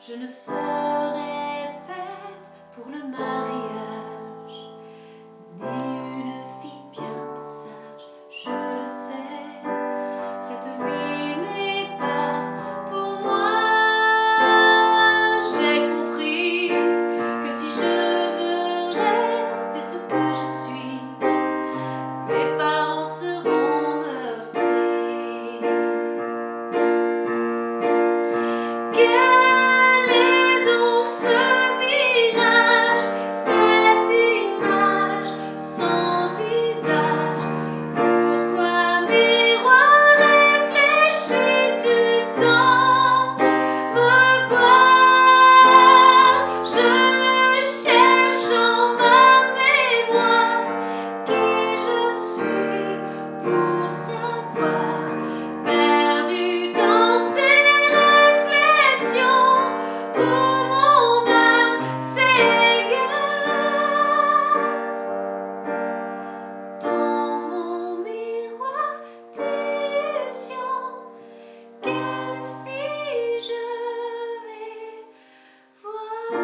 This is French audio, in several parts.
Je ne serai faite pour le mariage, ni une fille bien sage, je le sais. Cette vie n'est pas pour moi. J'ai compris que si je veux rester ce que je suis, mes parents seront meurtris. Quel est donc ce mirage, cette image sans visage? Pourquoi miroir réfléchi tu sens me voir? Je cherche en ma mémoire qui je suis pour savoir, perdu dans ces réflexions où mon âme s'égare. Dans mon miroir d'illusion, quelle fille je vais voir?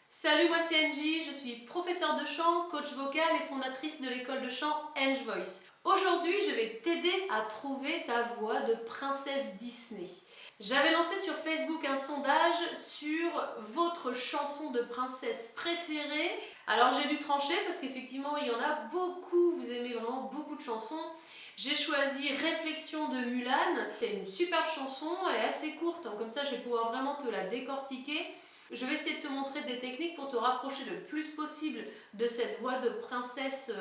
Salut, moi c'est Angie, je suis professeure de chant, coach vocal et fondatrice de l'école de chant Ange Voice. Aujourd'hui, je vais t'aider à trouver ta voix de princesse Disney. J'avais lancé sur Facebook un sondage sur votre chanson de princesse préférée. Alors j'ai dû trancher parce qu'effectivement il y en a beaucoup, vous aimez vraiment beaucoup de chansons. J'ai choisi Réflexion de Mulan. C'est une superbe chanson, elle est assez courte, hein, comme ça je vais pouvoir vraiment te la décortiquer. Je vais essayer de te montrer des techniques pour te rapprocher le plus possible de cette voix de princesse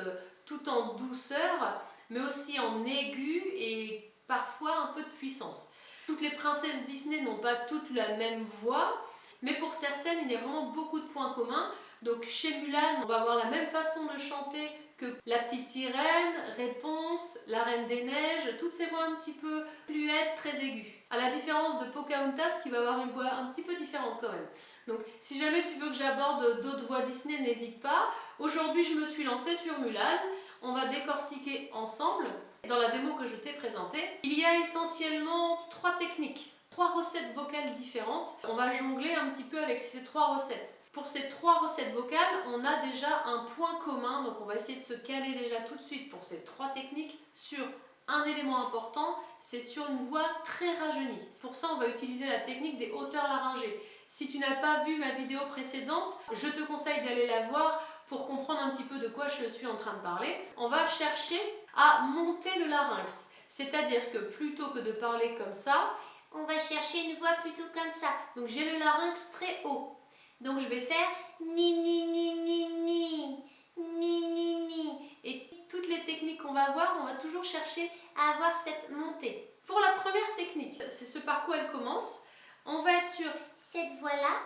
tout en douceur, mais aussi en aigu et parfois un peu de puissance. Toutes les princesses Disney n'ont pas toutes la même voix, mais pour certaines, il y a vraiment beaucoup de points communs. Donc chez Mulan, on va avoir la même façon de chanter que La Petite Sirène, Réponse, La Reine des Neiges, toutes ces voix un petit peu fluettes, très aiguës. À la différence de Pocahontas qui va avoir une voix un petit peu différente quand même. Donc si jamais tu veux que j'aborde d'autres voix Disney, n'hésite pas. Aujourd'hui je me suis lancée sur Mulan, on va décortiquer ensemble. Dans la démo que je t'ai présentée, il y a essentiellement 3 techniques, 3 recettes vocales différentes. On va jongler un petit peu avec ces 3 recettes. Pour ces 3 recettes vocales, on a déjà un point commun, donc on va essayer de se caler déjà tout de suite pour ces 3 techniques sur un élément important, c'est sur une voix très rajeunie. Pour ça, on va utiliser la technique des hauteurs laryngées. Si tu n'as pas vu ma vidéo précédente, je te conseille d'aller la voir pour comprendre un petit peu de quoi je suis en train de parler. On va chercher à monter le larynx, c'est-à-dire que plutôt que de parler comme ça, on va chercher une voix plutôt comme ça. Donc j'ai le larynx très haut. Donc je vais faire ni ni ni ni ni ni ni ni. Et toutes les techniques qu'on va voir, on va toujours chercher à avoir cette montée. Pour la première technique, c'est ce par quoi elle commence. On va être sur cette voix-là,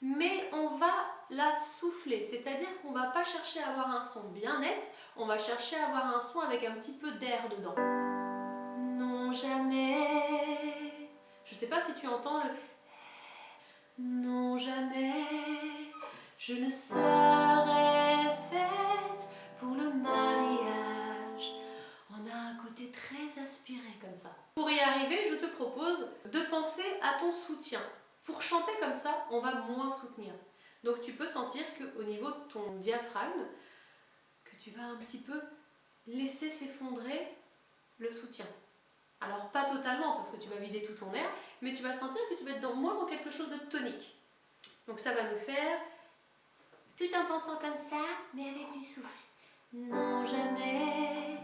mais on va la souffler. C'est-à-dire qu'on ne va pas chercher à avoir un son bien net, on va chercher à avoir un son avec un petit peu d'air dedans. Non, jamais. Je ne sais pas si tu entends le... Non, jamais. Je ne serai faite pour le mariage. On a un côté très aspiré comme ça. Pour y arriver, je te propose de penser à ton soutien. Pour chanter comme ça, on va moins soutenir. Donc tu peux sentir qu'au niveau de ton diaphragme, que tu vas un petit peu laisser s'effondrer le soutien. Alors pas totalement parce que tu vas vider tout ton air, mais tu vas sentir que tu vas être moins dans quelque chose de tonique. Donc ça va nous faire tout en pensant comme ça, mais avec du souffle. Non, jamais,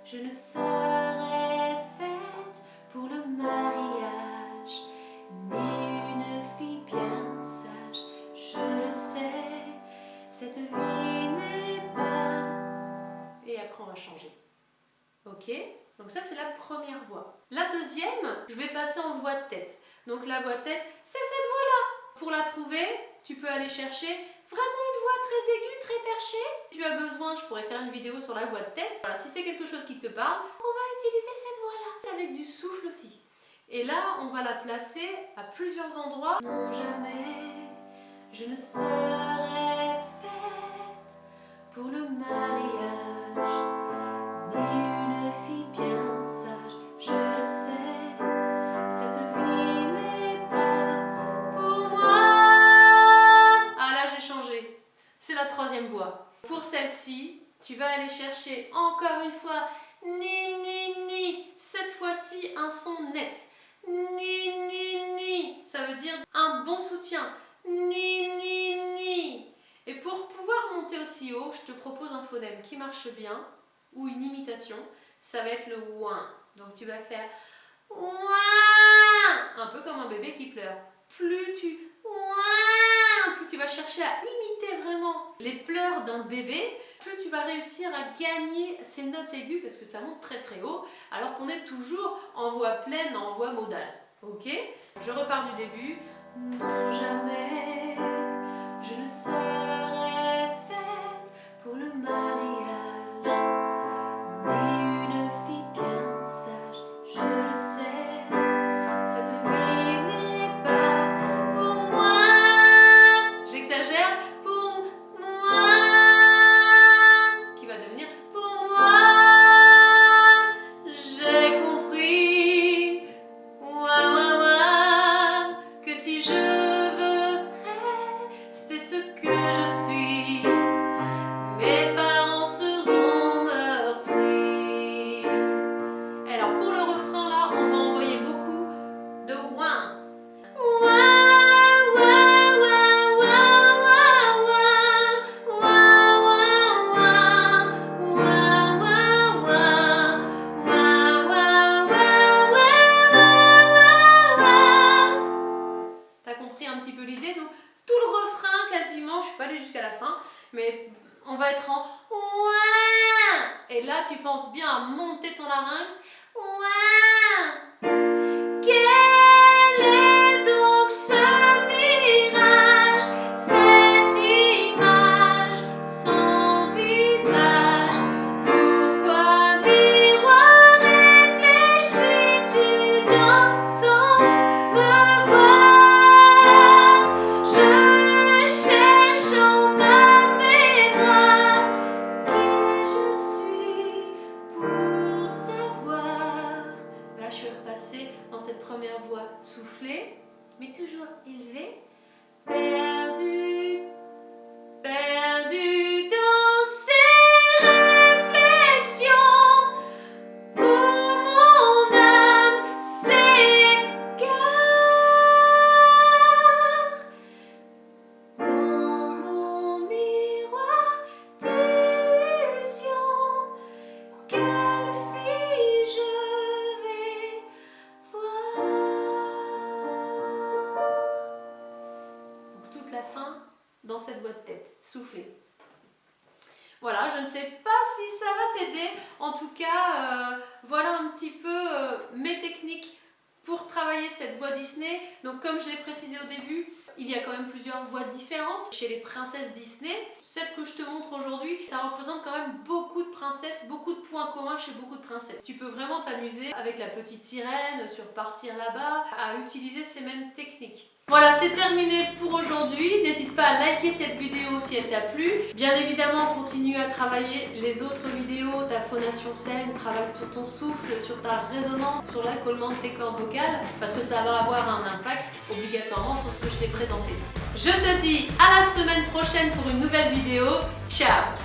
je ne serai faite pour le mariage, ni une fille bien sage, je le sais, cette vie n'est pas... Et après on va changer. Ok? Donc ça c'est la première voix. La deuxième, je vais passer en voix de tête. Donc la voix de tête, c'est cette voix-là. Pour la trouver, tu peux aller chercher vraiment une voix très aiguë, très perchée. Si tu as besoin, je pourrais faire une vidéo sur la voix de tête. Voilà, si c'est quelque chose qui te parle, on va utiliser cette voix-là. Avec du souffle aussi. Et là, on va la placer à plusieurs endroits. Non, jamais, Je ne serai faite pour le mariage, ni une fille bien sage, je le sais. Cette vie n'est pas pour moi. Ah là j'ai changé, c'est la troisième voix. Pour celle-ci, tu vas aller chercher encore une fois ni ni ni. Cette fois-ci un son net. Ni ni ni. Ça veut dire un bon soutien. Ni ni ni. Et pour pouvoir monter aussi haut, je te propose un phonème qui marche bien ou une imitation. Ça va être le ouin. Donc tu vas faire ouin, un peu comme un bébé qui pleure. Plus tu ouin, plus tu vas chercher à imiter vraiment les pleurs d'un bébé, plus tu vas réussir à gagner ces notes aiguës parce que ça monte très très haut alors qu'on est toujours en voix pleine, en voix modale. Ok? Je repars du début. Non, jamais je ne serai faite pour le mariage, ni une fille bien sage, je le sais. Cette vie n'est pas pour moi. J'exagère, pour moi, qui va devenir pour moi. J'ai compris, ouah, ouah, ouah, que si je veux rester ce que je suis, mes parents seront meurtris. Alors pour le refrain là, on va envoyer beaucoup de ouin. T'as compris un petit peu l'idée? Donc tout le refrain quasiment, je suis pas allée jusqu'à la fin, mais on va être en ouin. Et là tu penses bien à monter ton larynx. Ouin. Quel est donc ce mirage, cette image sans visage? Pourquoi miroir réfléchis-tu dans ton me voir? Je cherche en ma mémoire qui je suis pour savoir. Là je suis repassée dans cette première voix soufflée, mais toujours élevée. Perdu, perdu dans ces réflexions où mon âme s'égare. Dans mon miroir d'illusion, quelle fille je vais voir. Donc toute la fin dans cette voix de tête, soufflée. Voilà, je ne sais pas si ça va t'aider. En tout cas, voilà un petit peu mes techniques pour travailler cette voix Disney. Donc comme je l'ai précisé au début, il y a quand même plusieurs voix différentes chez les princesses Disney. Celle que je te montre aujourd'hui, ça représente quand même beaucoup de princesses, beaucoup de points communs chez beaucoup de princesses. Tu peux vraiment t'amuser avec la petite sirène, sur Partir là-bas, à utiliser ces mêmes techniques. Voilà, c'est terminé pour aujourd'hui. N'hésite pas à liker cette vidéo si elle t'a plu. Bien évidemment, continue à travailler les autres vidéos, ta phonation saine, travaille sur ton souffle, sur ta résonance, sur l'accollement de tes cordes vocales, parce que ça va avoir un impact obligatoirement sur ce que je t'ai présenté. Je te dis à la semaine prochaine pour une nouvelle vidéo. Ciao!